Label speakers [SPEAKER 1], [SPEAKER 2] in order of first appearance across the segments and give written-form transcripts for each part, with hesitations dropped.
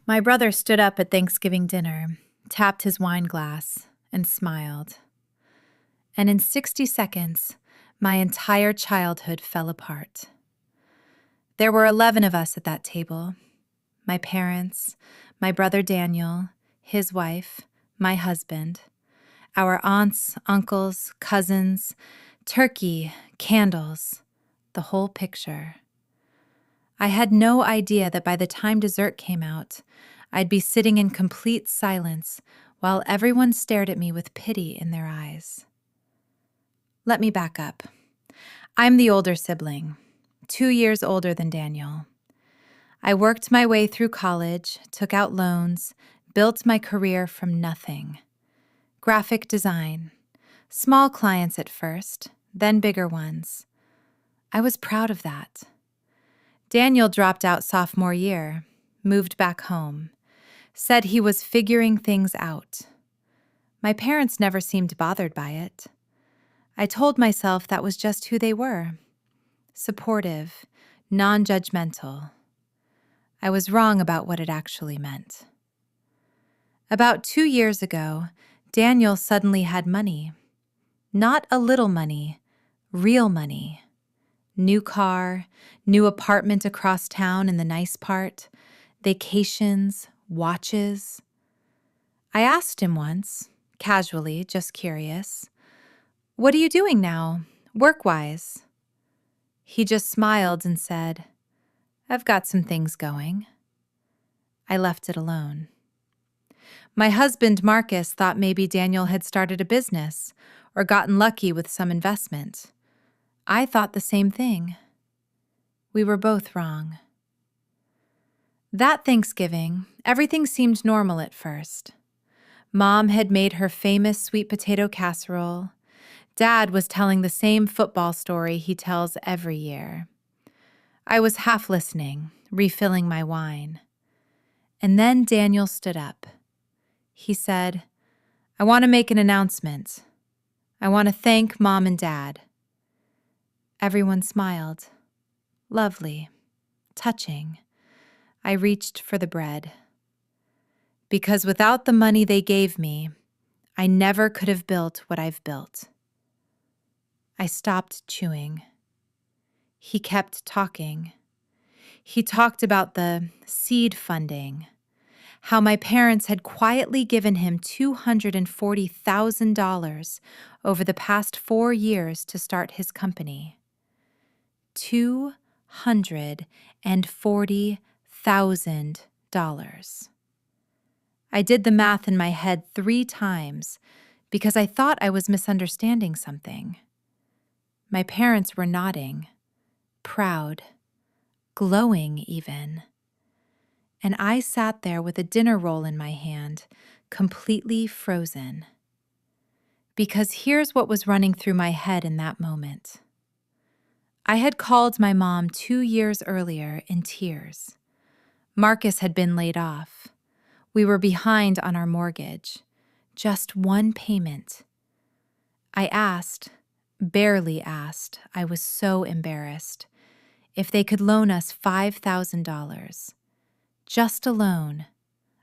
[SPEAKER 1] My brother stood up at Thanksgiving dinner, tapped his wine glass, and smiled. And in 60 seconds, my entire childhood fell apart. There were 11 of us at that table. My parents, my brother Daniel, his wife, my husband, our aunts, uncles, cousins, turkey, candles, the whole picture. I had no idea that by the time dessert came out, I'd be sitting in complete silence while everyone stared at me with pity in their eyes. Let me back up. I'm the older sibling, 2 years older than Daniel. I worked my way through college, took out loans, built my career from nothing. Graphic design. Small clients at first, then bigger ones. I was proud of that. Daniel dropped out sophomore year, moved back home, said he was figuring things out. My parents never seemed bothered by it. I told myself that was just who they were. Supportive, non-judgmental. I was wrong about what it actually meant. About 2 years ago, Daniel suddenly had money. Not a little money, real money. New car, new apartment across town in the nice part, vacations, watches. I asked him once, casually, just curious, "What are you doing now, work-wise?" He just smiled and said, "I've got some things going." I left it alone. My husband, Marcus, thought maybe Daniel had started a business or gotten lucky with some investment. I thought the same thing. We were both wrong. That Thanksgiving, everything seemed normal at first. Mom had made her famous sweet potato casserole. Dad was telling the same football story he tells every year. I was half listening, refilling my wine. And then Daniel stood up. He said, "I want to make an announcement. I want to thank Mom and Dad." Everyone smiled. Lovely. Touching. I reached for the bread. Because without the money they gave me, I never could have built what I've built. I stopped chewing. He kept talking. He talked about the seed funding, how my parents had quietly given him $240,000 over the past 4 years to start his company. $240,000. I did the math in my head 3 times because I thought I was misunderstanding something. My parents were nodding, proud, glowing even. And I sat there with a dinner roll in my hand, completely frozen. Because here's what was running through my head in that moment. I had called my mom 2 years earlier in tears. Marcus had been laid off. We were behind on our mortgage. Just one payment. I asked, barely asked, I was so embarrassed, if they could loan us $5,000. Just a loan.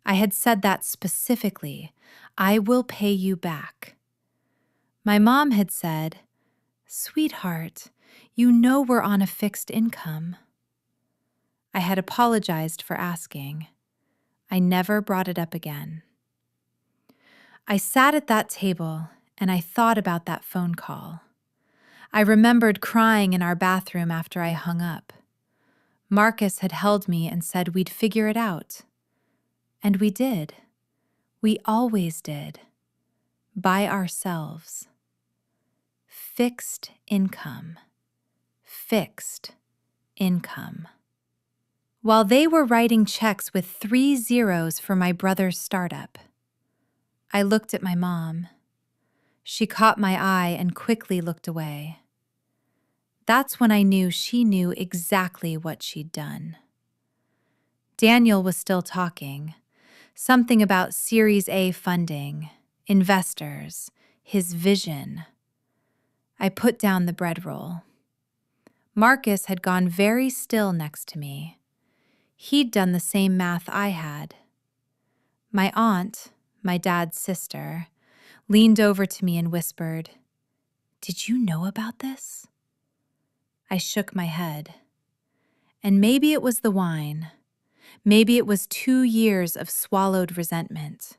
[SPEAKER 1] I had said that specifically. I will pay you back. My mom had said, "Sweetheart, you know we're on a fixed income." I had apologized for asking. I never brought it up again. I sat at that table and I thought about that phone call. I remembered crying in our bathroom after I hung up. Marcus had held me and said we'd figure it out. And we did. We always did. By ourselves. Fixed income. Fixed income. While they were writing checks with 3 zeros for my brother's startup, I looked at my mom. She caught my eye and quickly looked away. That's when I knew she knew exactly what she'd done. Daniel was still talking. Something about Series A funding, investors, his vision. I put down the bread roll. Marcus had gone very still next to me. He'd done the same math I had. My aunt, my dad's sister, leaned over to me and whispered, "Did you know about this?" I shook my head. And maybe it was the wine. Maybe it was 2 years of swallowed resentment.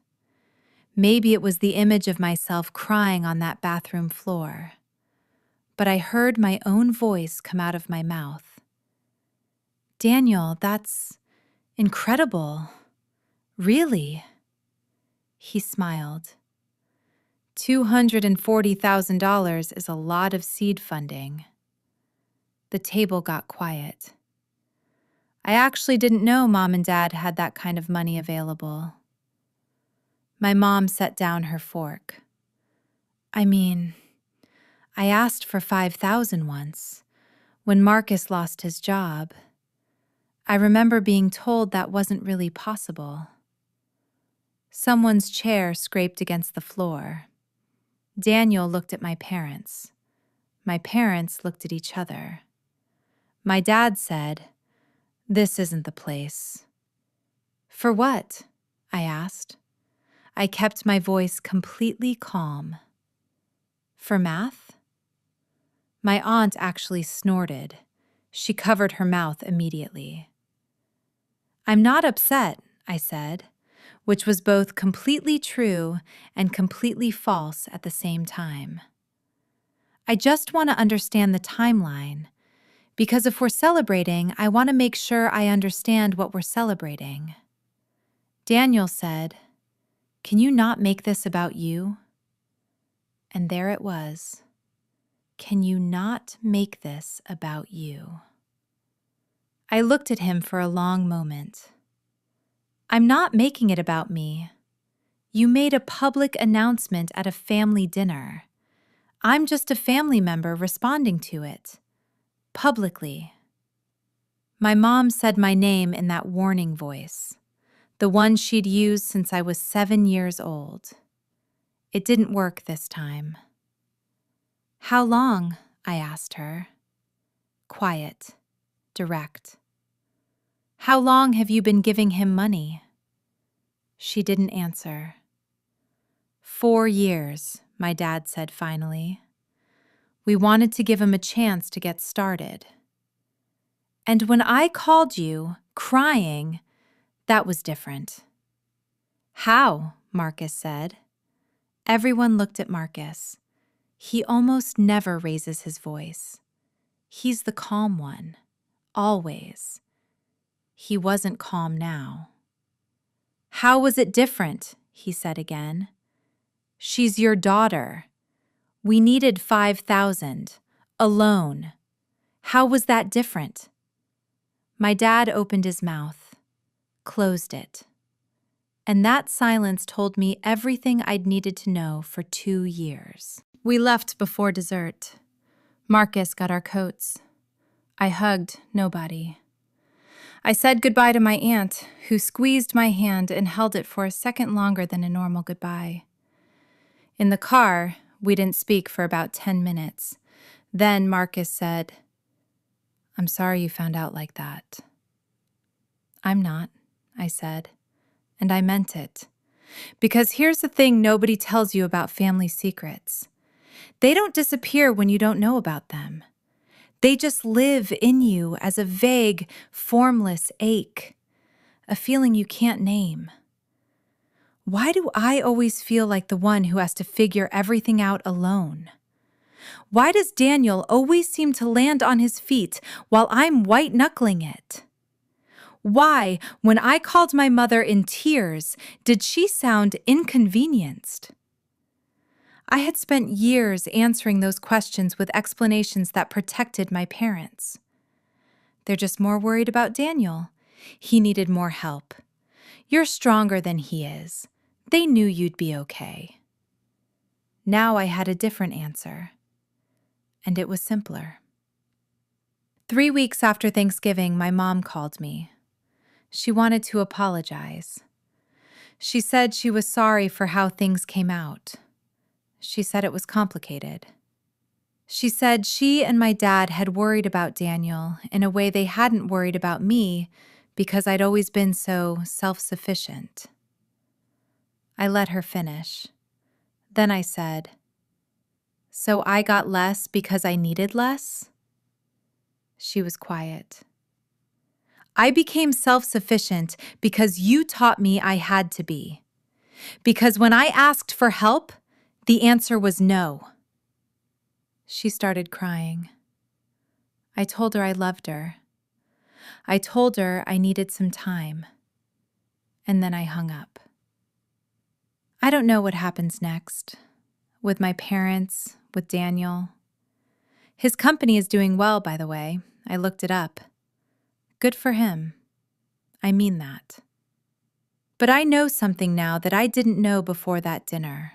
[SPEAKER 1] Maybe it was the image of myself crying on that bathroom floor. But I heard my own voice come out of my mouth. "Daniel, that's incredible. Really?" He smiled. $240,000 is a lot of seed funding. The table got quiet. I actually didn't know Mom and Dad had that kind of money available. My mom set down her fork. I mean, I asked for $5,000 once, when Marcus lost his job. I remember being told that wasn't really possible. Someone's chair scraped against the floor. Daniel looked at my parents. My parents looked at each other. My dad said, "This isn't the place." "For what?" I asked. I kept my voice completely calm. "For math?" My aunt actually snorted. She covered her mouth immediately. "I'm not upset," I said, which was both completely true and completely false at the same time. "I just want to understand the timeline, because if we're celebrating, I want to make sure I understand what we're celebrating." Daniel said, "Can you not make this about you?" And there it was. Can you not make this about you? I looked at him for a long moment. "I'm not making it about me. You made a public announcement at a family dinner. I'm just a family member responding to it. Publicly." My mom said my name in that warning voice, the one she'd used since I was 7 years old. It didn't work this time. "How long?" I asked her. Quiet, direct. "How long have you been giving him money?" She didn't answer. 4 years, my dad said finally. "We wanted to give him a chance to get started. And when I called you, crying, that was different." "How?" Marcus said. Everyone looked at Marcus. He almost never raises his voice. He's the calm one, always. He wasn't calm now. "How was it different?" he said again. "She's your daughter. We needed 5,000, alone. How was that different?" My dad opened his mouth, closed it. And that silence told me everything I'd needed to know for 2 years. We left before dessert. Marcus got our coats. I hugged nobody. I said goodbye to my aunt, who squeezed my hand and held it for a second longer than a normal goodbye. In the car, we didn't speak for about 10 minutes. Then Marcus said, "I'm sorry you found out like that." "I'm not," I said, and I meant it. Because here's the thing nobody tells you about family secrets. They don't disappear when you don't know about them. They just live in you as a vague, formless ache, a feeling you can't name. Why do I always feel like the one who has to figure everything out alone? Why does Daniel always seem to land on his feet while I'm white-knuckling it? Why, when I called my mother in tears, did she sound inconvenienced? I had spent years answering those questions with explanations that protected my parents. They're just more worried about Daniel. He needed more help. You're stronger than he is. They knew you'd be okay. Now I had a different answer, and it was simpler. 3 weeks after Thanksgiving, my mom called me. She wanted to apologize. She said she was sorry for how things came out. She said it was complicated. She said she and my dad had worried about Daniel in a way they hadn't worried about me because I'd always been so self-sufficient. I let her finish. Then I said, "So I got less because I needed less?" She was quiet. "I became self-sufficient because you taught me I had to be. Because when I asked for help, the answer was no." She started crying. I told her I loved her. I told her I needed some time. And then I hung up. I don't know what happens next. With my parents, with Daniel. His company is doing well, by the way. I looked it up. Good for him. I mean that. But I know something now that I didn't know before that dinner.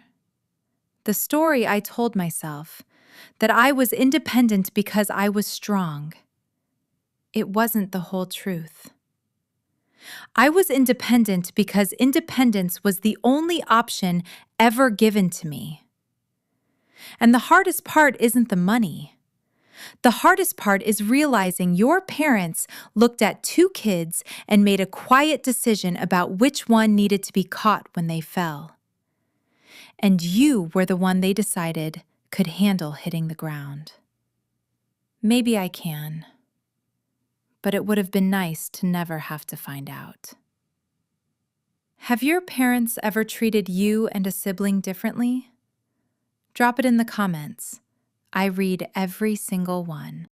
[SPEAKER 1] The story I told myself, that I was independent because I was strong. It wasn't the whole truth. I was independent because independence was the only option ever given to me. And the hardest part isn't the money. The hardest part is realizing your parents looked at two kids and made a quiet decision about which one needed to be caught when they fell. And you were the one they decided could handle hitting the ground. Maybe I can, but it would have been nice to never have to find out. Have your parents ever treated you and a sibling differently? Drop it in the comments. I read every single one.